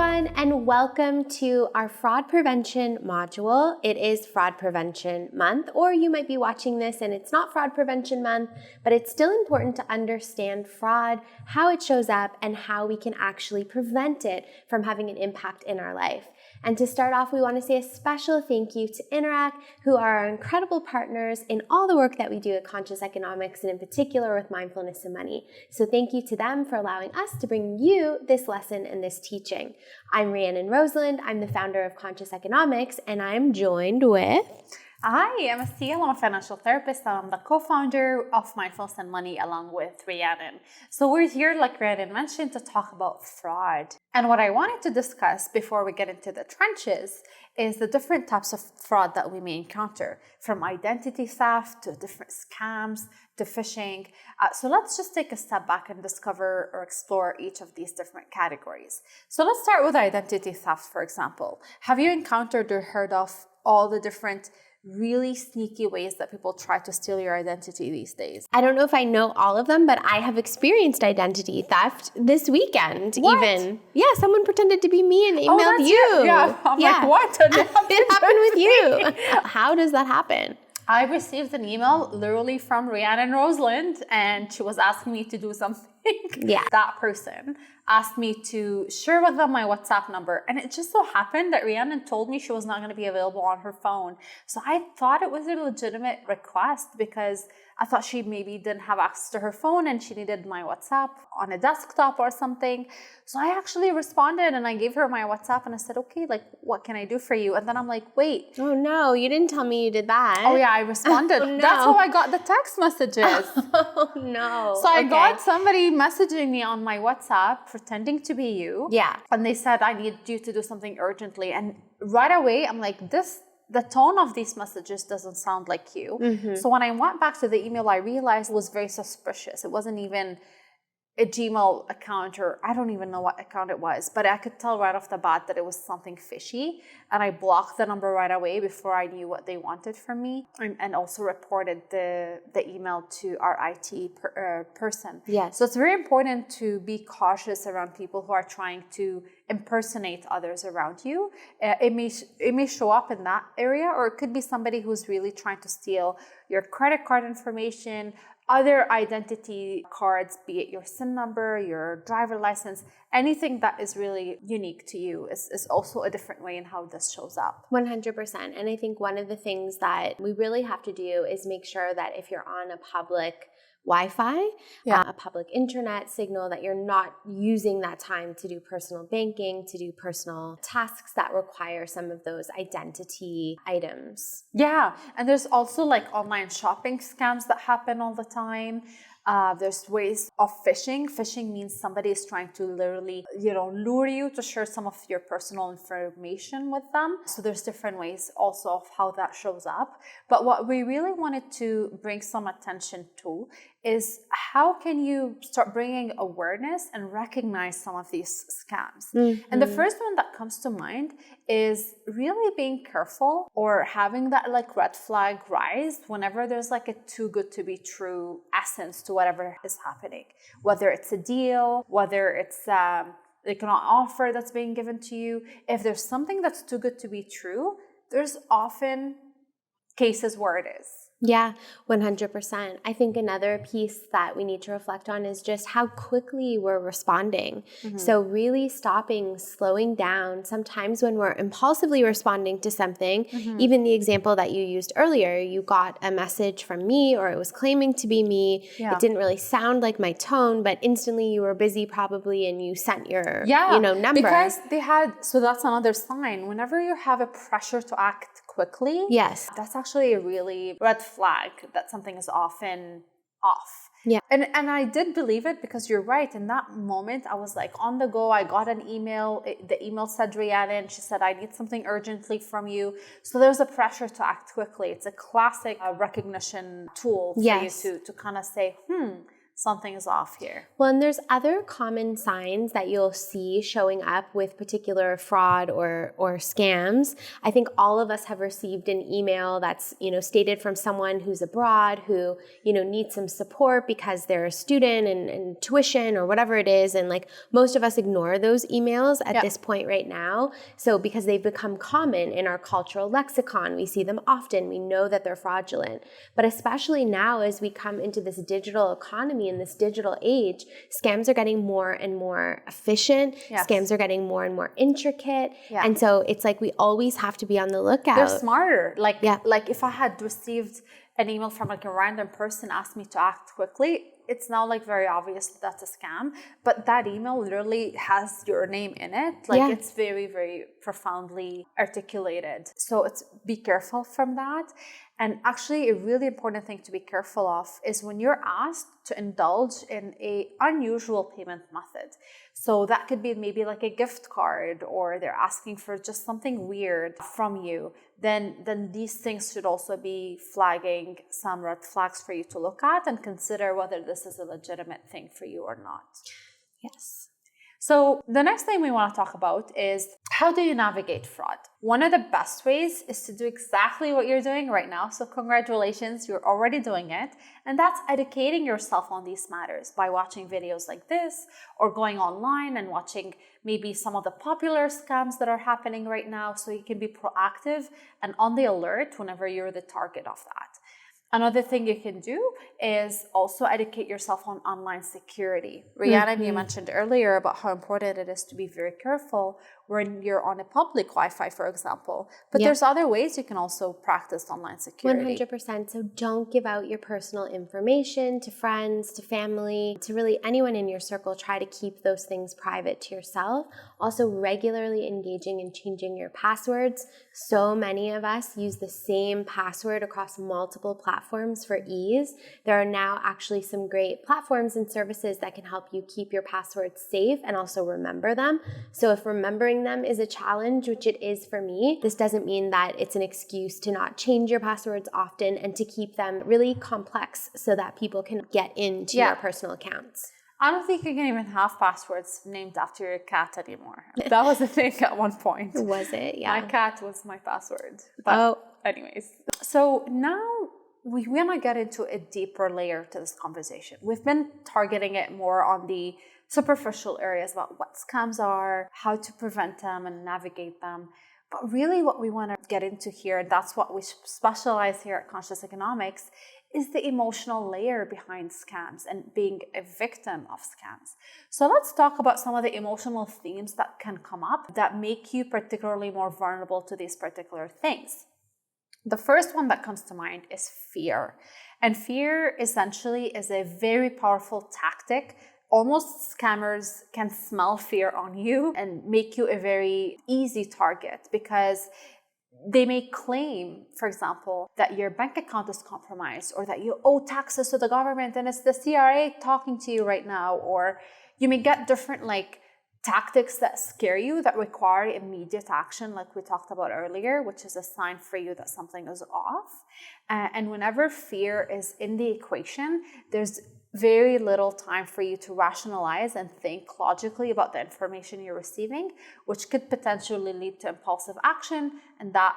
everyone, and welcome to our fraud prevention module. It is Fraud Prevention Month, or you might be watching this and it's not Fraud Prevention Month, but it's still important to understand fraud, how it shows up, and how we can actually prevent it from having an impact in our life. And to start off, we want to say a special thank you to Interac, who are our incredible partners in all the work that we do at Conscious Economics, and in particular with Mindfulness Money. So thank you to them for allowing us to bring you this lesson and this teaching. I'm Rhiannon Roseland. I'm the founder of Conscious Economics, and I'm joined with... Hi, I'm Astia. I'm a financial therapist. I'm the co-founder of Mindfulness Money along with Rhiannon. So we're here, like Rhiannon mentioned, to talk about fraud. And what I wanted to discuss before we get into the trenches is the different types of fraud that we may encounter, from identity theft to different scams to phishing. So let's just take a step back and discover or explore each of these different categories. So let's start with identity theft, for example. Have you encountered or heard of all the different really sneaky ways that people try to steal your identity these days? I don't know if I know all of them, but I have experienced identity theft this weekend. What? Even. Yeah, someone pretended to be me and emailed you. Yeah, I'm like, what? It happened with you. How does that happen? I received an email literally from Rhiannon Roseland, and she was asking me to do something. Yeah. That person asked me to share with them my WhatsApp number. And it just so happened that Rhiannon told me she was not going to be available on her phone. So I thought it was a legitimate request because I thought she maybe didn't have access to her phone and she needed my WhatsApp on a desktop or something. So I actually responded and I gave her my WhatsApp and I said, okay, like, what can I do for you? And then I'm like, wait. Oh no, you didn't tell me you did that. Oh yeah, I responded. Oh, no. That's how I got the text messages. Oh no. So I got somebody messaging me on my WhatsApp pretending to be you. Yeah. And they said, I need you to do something urgently. And right away, I'm like, the tone of these messages doesn't sound like you. Mm-hmm. So when I went back to the email, I realized it was very suspicious. It wasn't even a Gmail account, or I don't even know what account it was, but I could tell right off the bat that it was something fishy. And I blocked the number right away before I knew what they wanted from me, and also reported the email to our IT person. Yes. So it's very important to be cautious around people who are trying to impersonate others around you. It may show up in that area, or it could be somebody who's really trying to steal your credit card information, other identity cards, be it your SIN number, your driver license, anything that is really unique to you is also a different way in how this shows up. 100%. And I think one of the things that we really have to do is make sure that if you're on a public Wi-Fi, a public internet signal, that you're not using that time to do personal banking, to do personal tasks that require some of those identity items. Yeah, and there's also like online shopping scams that happen all the time. There's ways of phishing. Phishing means somebody is trying to literally, lure you to share some of your personal information with them. So there's different ways also of how that shows up. But what we really wanted to bring some attention to is how can you start bringing awareness and recognize some of these scams. Mm-hmm. And the first one that comes to mind is really being careful, or having that like red flag rise whenever there's like a too good to be true essence to whatever is happening. Whether it's a deal, whether it's like an offer that's being given to you. If there's something that's too good to be true, there's often cases where it is. Yeah, 100%. I think another piece that we need to reflect on is just how quickly we're responding. Mm-hmm. So really stopping, slowing down. Sometimes when we're impulsively responding to something, even the example that you used earlier, you got a message from me, or it was claiming to be me. Yeah. It didn't really sound like my tone, but instantly you were busy probably and you sent your number. Because so that's another sign. Whenever you have a pressure to act quickly, yes, that's actually a really red flag that something is often off. Yeah. And I did believe it, because you're right. In that moment, I was like on the go. I got an email. The email said Rhiannon. She said, I need something urgently from you. So there's a pressure to act quickly. It's a classic recognition tool for you to kind of say, something is off here. Well, and there's other common signs that you'll see showing up with particular fraud or scams. I think all of us have received an email that's, stated from someone who's abroad who, needs some support because they're a student and tuition or whatever it is. And like most of us ignore those emails at this point right now. So because they've become common in our cultural lexicon, we see them often, we know that they're fraudulent. But especially now as we come into this digital economy, in this digital age, scams are getting more and more efficient. Scams are getting more and more intricate. And so it's like we always have to be on the lookout. They're smarter. Like if I had received an email from like a random person asked me to act quickly, it's now like very obvious that that's a scam. But that email literally has your name in it. Like it's very, very profoundly articulated. So be careful from that. And actually, a really important thing to be careful of is when you're asked to indulge in an unusual payment method. So that could be maybe like a gift card, or they're asking for just something weird from you. Then these things should also be flagging some red flags for you to look at and consider whether this is a legitimate thing for you or not. Yes. So the next thing we want to talk about is, how do you navigate fraud? One of the best ways is to do exactly what you're doing right now. So congratulations, you're already doing it. And that's educating yourself on these matters by watching videos like this, or going online and watching maybe some of the popular scams that are happening right now, so you can be proactive and on the alert whenever you're the target of that. Another thing you can do is also educate yourself on online security. Rihanna, you mentioned earlier about how important it is to be very careful when you're on a public Wi-Fi, for example. But there's other ways you can also practice online security. 100%. So don't give out your personal information to friends, to family, to really anyone in your circle. Try to keep those things private to yourself. Also, regularly engaging in changing your passwords. So many of us use the same password across multiple platforms for ease. There are now actually some great platforms and services that can help you keep your passwords safe and also remember them. So if remembering them is a challenge, which it is for me, this doesn't mean that it's an excuse to not change your passwords often and to keep them really complex so that people can get into your personal accounts. I don't think you can even have passwords named after your cat anymore. That was a thing at one point. Was it? Yeah. My cat was my password. But anyways. So now we want to get into a deeper layer to this conversation. We've been targeting it more on the superficial areas about what scams are, how to prevent them and navigate them. But really what we want to get into here, and that's what we specialize here at Conscious Economics, is the emotional layer behind scams and being a victim of scams. So let's talk about some of the emotional themes that can come up that make you particularly more vulnerable to these particular things. The first one that comes to mind is fear. And fear essentially is a very powerful tactic. Almost scammers can smell fear on you and make you a very easy target, because they may claim, for example, that your bank account is compromised, or that you owe taxes to the government and it's the CRA talking to you right now. Or you may get different tactics that scare you, that require immediate action, like we talked about earlier, which is a sign for you that something is off. And whenever fear is in the equation, there's very little time for you to rationalize and think logically about the information you're receiving, which could potentially lead to impulsive action, and that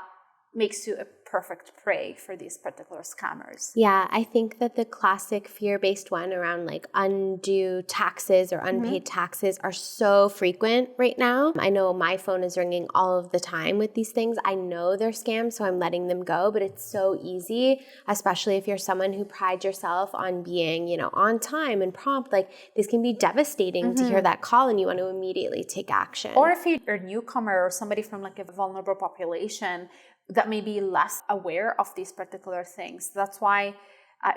makes you a perfect prey for these particular scammers. Yeah, I think that the classic fear-based one around undue taxes or unpaid taxes are so frequent right now. I know my phone is ringing all of the time with these things. I know they're scams, so I'm letting them go, but it's so easy, especially if you're someone who prides yourself on being, on time and prompt. This can be devastating to hear that call and you want to immediately take action. Or if you're a newcomer or somebody from a vulnerable population that may be less aware of these particular things. That's why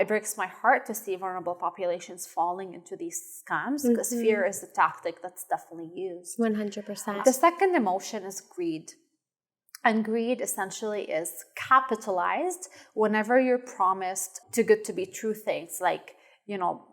it breaks my heart to see vulnerable populations falling into these scams, because fear is the tactic that's definitely used. 100%. The second emotion is greed. And greed essentially is capitalized whenever you're promised too good to be true things, like,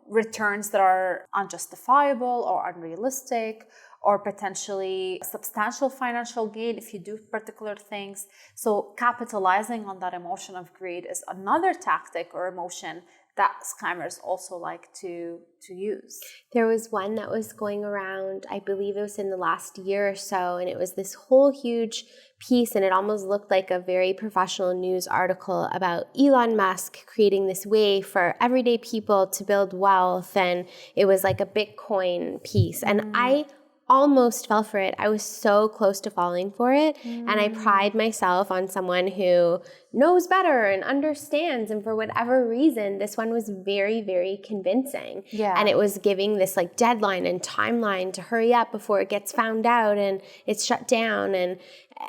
returns that are unjustifiable or unrealistic, or potentially substantial financial gain if you do particular things. So capitalizing on that emotion of greed is another tactic or emotion that scammers also like to use. There was one that was going around, I believe it was in the last year or so, and it was this whole huge piece, and it almost looked like a very professional news article about Elon Musk creating this way for everyday people to build wealth, and it was like a Bitcoin piece. And I almost fell for it. I was so close to falling for it. And I pride myself on someone who knows better and understands. And for whatever reason, this one was very, very convincing. Yeah. And it was giving this like deadline and timeline to hurry up before it gets found out and it's shut down. And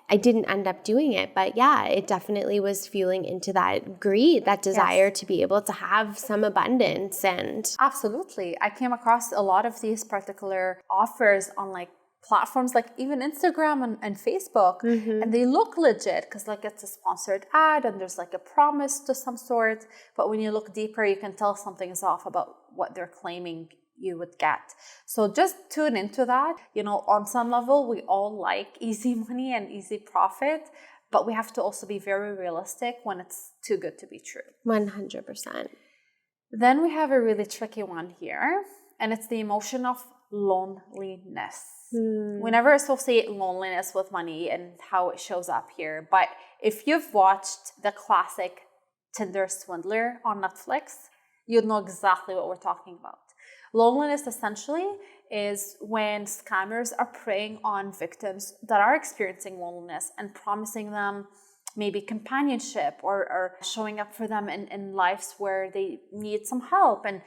I didn't end up doing it. But yeah, it definitely was fueling into that greed, that desire to be able to have some abundance. And absolutely. I came across a lot of these particular offers on like platforms like even Instagram and Facebook, and they look legit because like it's a sponsored ad and there's like a promise to some sort. But when you look deeper, you can tell something is off about what they're claiming you would get. So just tune into that. You know, on some level, we all like easy money and easy profit, but we have to also be very realistic when it's too good to be true. 100%. Then we have a really tricky one here, and it's the emotion of loneliness. We never associate loneliness with money and how it shows up here, but if you've watched the classic Tinder Swindler on Netflix, you'd know exactly what we're talking about. Loneliness essentially is when scammers are preying on victims that are experiencing loneliness and promising them maybe companionship or showing up for them in lives where they need some help and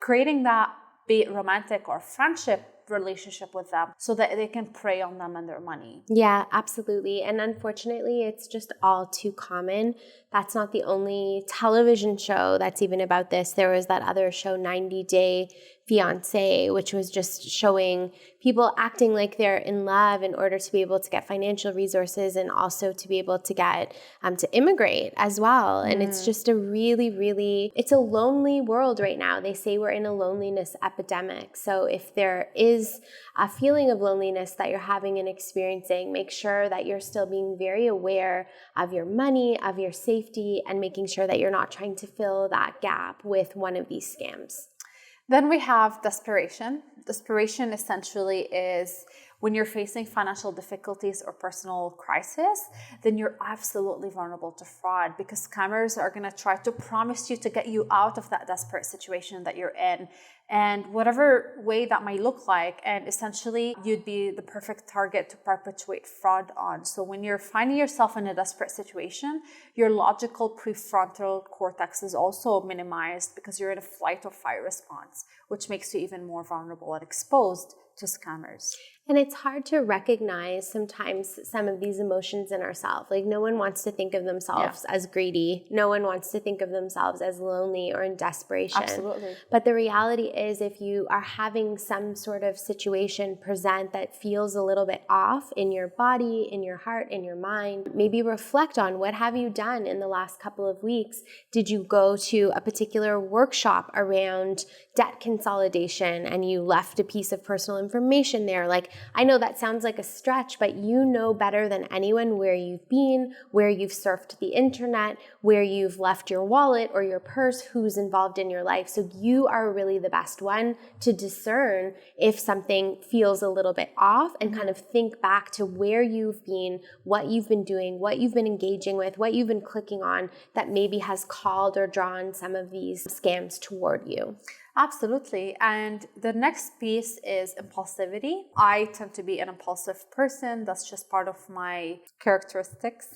creating that, be it romantic or friendship relationship with them so that they can prey on them and their money. Yeah, absolutely. And unfortunately, it's just all too common. That's not the only television show that's even about this. There was that other show, 90 Day Fiance, which was just showing people acting like they're in love in order to be able to get financial resources and also to be able to get to immigrate as well. And it's just a really, it's a lonely world right now. They say we're in a loneliness epidemic. So if there is a feeling of loneliness that you're having and experiencing, make sure that you're still being very aware of your money, of your safety, and making sure that you're not trying to fill that gap with one of these scams. Then we have desperation. Desperation essentially is when you're facing financial difficulties or personal crisis, then you're absolutely vulnerable to fraud because scammers are going to try to promise you to get you out of that desperate situation that you're in, and whatever way that might look like. And essentially, you'd be the perfect target to perpetuate fraud on. So when you're finding yourself in a desperate situation, your logical prefrontal cortex is also minimized because you're in a flight or fight response, which makes you even more vulnerable and exposed to scammers. And it's hard to recognize sometimes some of these emotions in ourselves. Like no one wants to think of themselves as greedy. No one wants to think of themselves as lonely or in desperation. Absolutely. But the reality is if you are having some sort of situation present that feels a little bit off in your body, in your heart, in your mind, maybe reflect on what have you done in the last couple of weeks. Did you go to a particular workshop around debt consolidation and you left a piece of personal information there? Like, I know that sounds like a stretch, but you know better than anyone where you've been, where you've surfed the internet, where you've left your wallet or your purse, who's involved in your life. So you are really the best one to discern if something feels a little bit off and kind of think back to where you've been, what you've been doing, what you've been engaging with, what you've been clicking on that maybe has called or drawn some of these scams toward you. Absolutely. And the next piece is impulsivity. I tend to be an impulsive person. That's just part of my characteristics.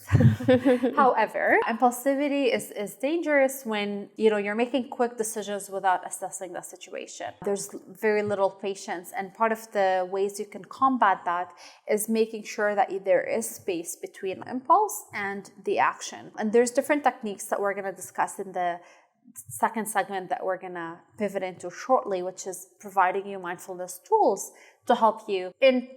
However, impulsivity is dangerous when, you're making quick decisions without assessing the situation. There's very little patience. And part of the ways you can combat that is making sure that there is space between impulse and the action. And there's different techniques that we're going to discuss in the second segment that we're going to pivot into shortly, which is providing you mindfulness tools to help you in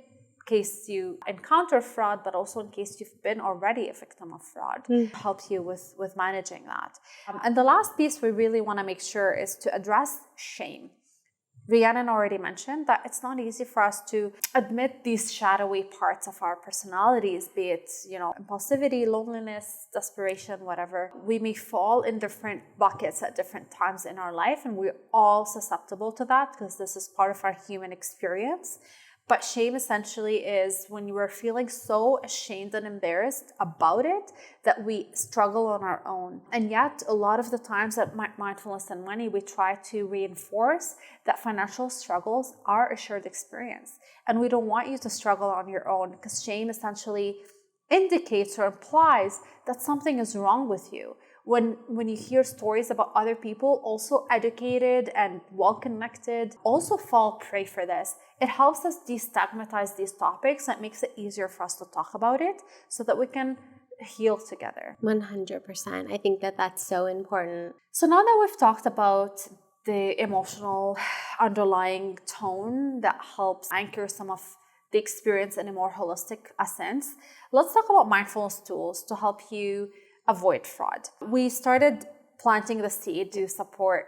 case you encounter fraud, but also in case you've been already a victim of fraud, help you with managing that. And the last piece we really want to make sure is to address shame. Rhiannon already mentioned that it's not easy for us to admit these shadowy parts of our personalities, be it, impulsivity, loneliness, desperation, whatever. We may fall in different buckets at different times in our life, and we're all susceptible to that because this is part of our human experience. But shame essentially is when you are feeling so ashamed and embarrassed about it that we struggle on our own. And yet, a lot of the times at Mindfulness and Money, we try to reinforce that financial struggles are a shared experience. And we don't want you to struggle on your own because shame essentially indicates or implies that something is wrong with you. When you hear stories about other people also educated and well-connected also fall prey for this, it helps us destigmatize these topics and it makes it easier for us to talk about it so that we can heal together. 100%. I think that that's so important. So now that we've talked about the emotional underlying tone that helps anchor some of the experience in a more holistic sense, let's talk about mindfulness tools to help you avoid fraud. We started planting the seed to support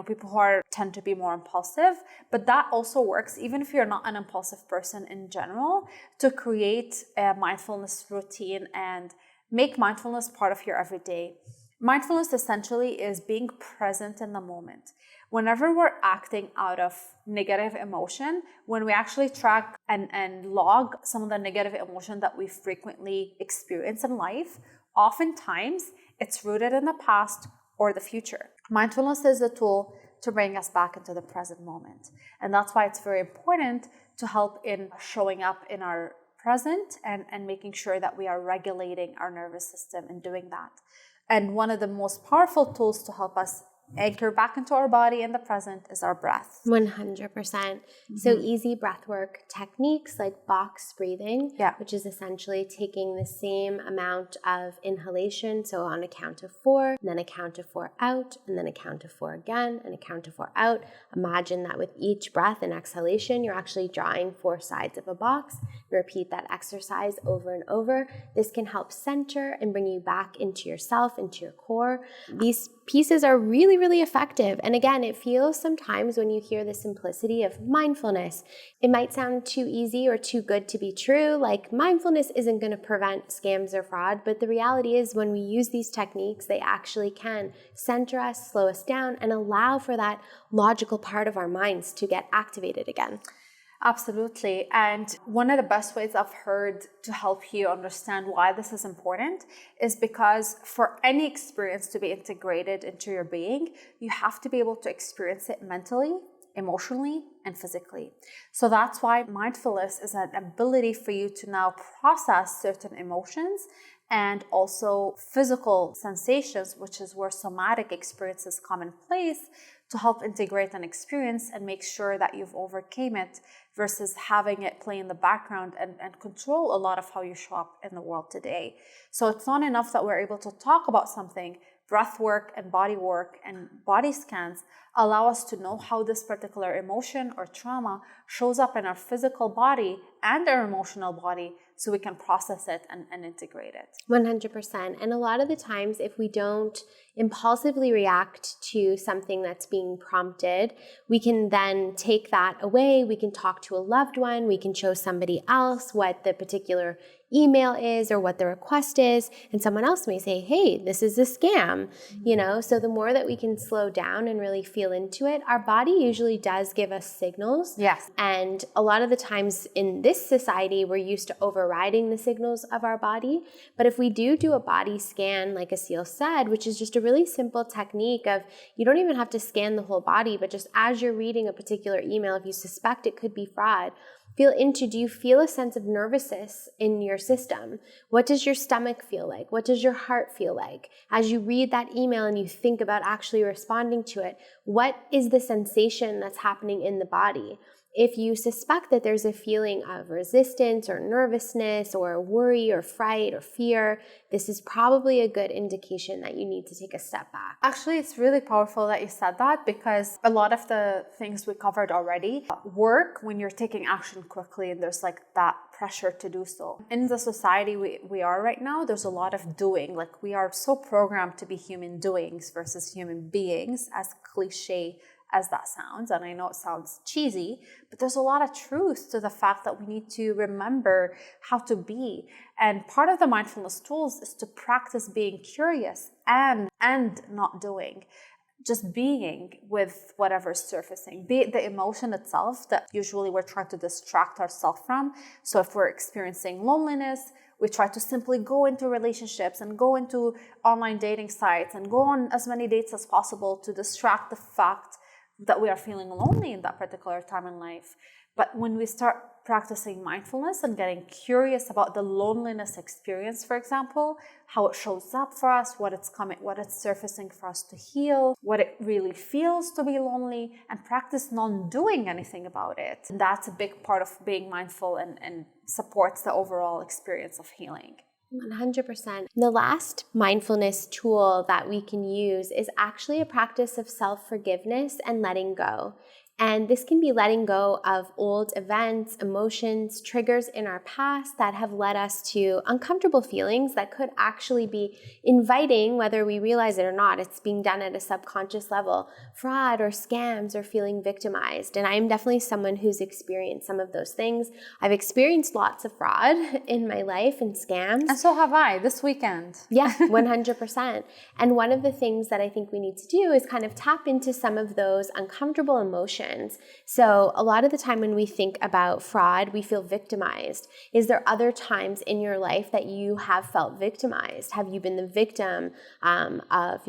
people who tend to be more impulsive, but that also works even if you're not an impulsive person in general, to create a mindfulness routine and make mindfulness part of your everyday. Mindfulness essentially is being present in the moment. Whenever we're acting out of negative emotion, when we actually track and log some of the negative emotion that we frequently experience in life, oftentimes it's rooted in the past or the future. Mindfulness is a tool to bring us back into the present moment. And that's why it's very important to help in showing up in our present and making sure that we are regulating our nervous system in doing that. And one of the most powerful tools to help us anchor back into our body in the present is our breath. 100%. So easy breath work techniques like box breathing, which is essentially taking the same amount of inhalation. So on a count of 4, and then a count of 4 out, and then a count of 4 again, and a count of 4 out. Imagine that with each breath and exhalation, you're actually drawing 4 sides of a box. Repeat that exercise over and over. This can help center and bring you back into yourself, into your core. These pieces are really, really effective. And again, it feels sometimes when you hear the simplicity of mindfulness, it might sound too easy or too good to be true. Like mindfulness isn't going to prevent scams or fraud, but the reality is when we use these techniques, they actually can center us, slow us down, and allow for that logical part of our minds to get activated again. Absolutely. And one of the best ways I've heard to help you understand why this is important is because for any experience to be integrated into your being, you have to be able to experience it mentally, emotionally, and physically. So that's why mindfulness is an ability for you to now process certain emotions and also physical sensations, which is where somatic experiences come in place, to help integrate an experience and make sure that you've overcame it versus having it play in the background and control a lot of how you show up in the world today. So it's not enough that we're able to talk about something. Breath work and body scans allow us to know how this particular emotion or trauma shows up in our physical body and our emotional body so we can process it and integrate it. 100%. And a lot of the times, if we don't impulsively react to something that's being prompted, we can then take that away. We can talk to a loved one. We can show somebody else what the particular email is or what the request is. And someone else may say, hey, this is a scam, So the more that we can slow down and really feel into it, our body usually does give us signals. Yes. And a lot of the times in this society, we're used to overriding the signals of our body. But if we do a body scan, like Asil said, which is just a really simple technique of, you don't even have to scan the whole body, but just as you're reading a particular email, if you suspect it could be fraud, feel into, do you feel a sense of nervousness in your system? What does your stomach feel like? What does your heart feel like? As you read that email and you think about actually responding to it, what is the sensation that's happening in the body? If you suspect that there's a feeling of resistance or nervousness or worry or fright or fear, this is probably a good indication that you need to take a step back. Actually, it's really powerful that you said that because a lot of the things we covered already work when you're taking action quickly and there's like that pressure to do so. In the society we are right now, there's a lot of doing. Like we are so programmed to be human doings versus human beings, as cliche as that sounds. And I know it sounds cheesy, but there's a lot of truth to the fact that we need to remember how to be. And part of the mindfulness tools is to practice being curious and not doing. Just being with whatever's surfacing, be it the emotion itself that usually we're trying to distract ourselves from. So if we're experiencing loneliness, we try to simply go into relationships and go into online dating sites and go on as many dates as possible to distract the fact that we are feeling lonely in that particular time in life. But when we start practicing mindfulness and getting curious about the loneliness experience, for example, how it shows up for us, what it's surfacing for us to heal, what it really feels to be lonely, and practice non-doing anything about it. And that's a big part of being mindful and supports the overall experience of healing. 100%. The last mindfulness tool that we can use is actually a practice of self-forgiveness and letting go. And this can be letting go of old events, emotions, triggers in our past that have led us to uncomfortable feelings that could actually be inviting, whether we realize it or not, it's being done at a subconscious level, fraud or scams or feeling victimized. And I'm definitely someone who's experienced some of those things. I've experienced lots of fraud in my life and scams. And so have I this weekend. Yeah, 100%. And one of the things that I think we need to do is kind of tap into some of those uncomfortable emotions. So a lot of the time when we think about fraud, we feel victimized. Is there other times in your life that you have felt victimized? Have you been the victim of,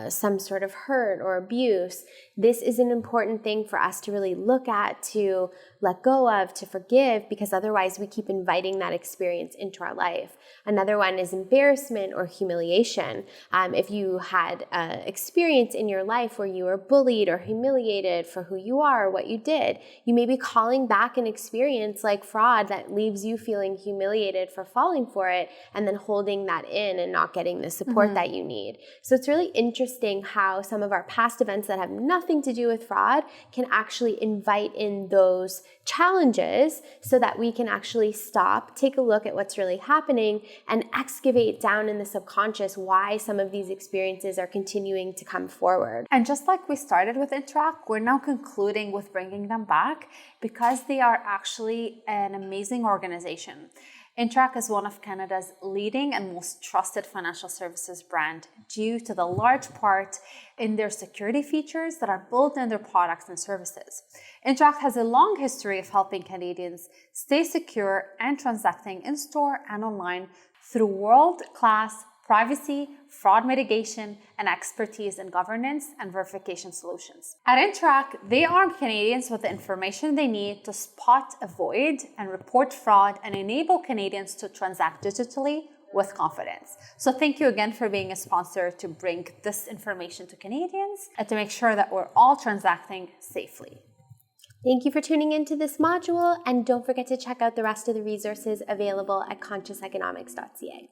some sort of hurt or abuse? This is an important thing for us to really look at, to let go of, to forgive, because otherwise we keep inviting that experience into our life. Another one is embarrassment or humiliation. If you had an experience in your life where you were bullied or humiliated for who you are or what you did, you may be calling back an experience like fraud that leaves you feeling humiliated for falling for it and then holding that in and not getting the support that you need. So it's really interesting how some of our past events that have nothing to do with fraud can actually invite in those challenges so that we can actually stop, take a look at what's really happening, and excavate down in the subconscious why some of these experiences are continuing to come forward. And just like we started with Interac, we're now concluding with bringing them back because they are actually an amazing organization. Interac is one of Canada's leading and most trusted financial services brand due to the large part in their security features that are built in their products and services. Interac has a long history of helping Canadians stay secure and transacting in store and online through world-class privacy, fraud mitigation, and expertise in governance and verification solutions. At Interac, they arm Canadians with the information they need to spot, avoid, and report fraud and enable Canadians to transact digitally with confidence. So thank you again for being a sponsor to bring this information to Canadians and to make sure that we're all transacting safely. Thank you for tuning into this module, and don't forget to check out the rest of the resources available at consciouseconomics.ca.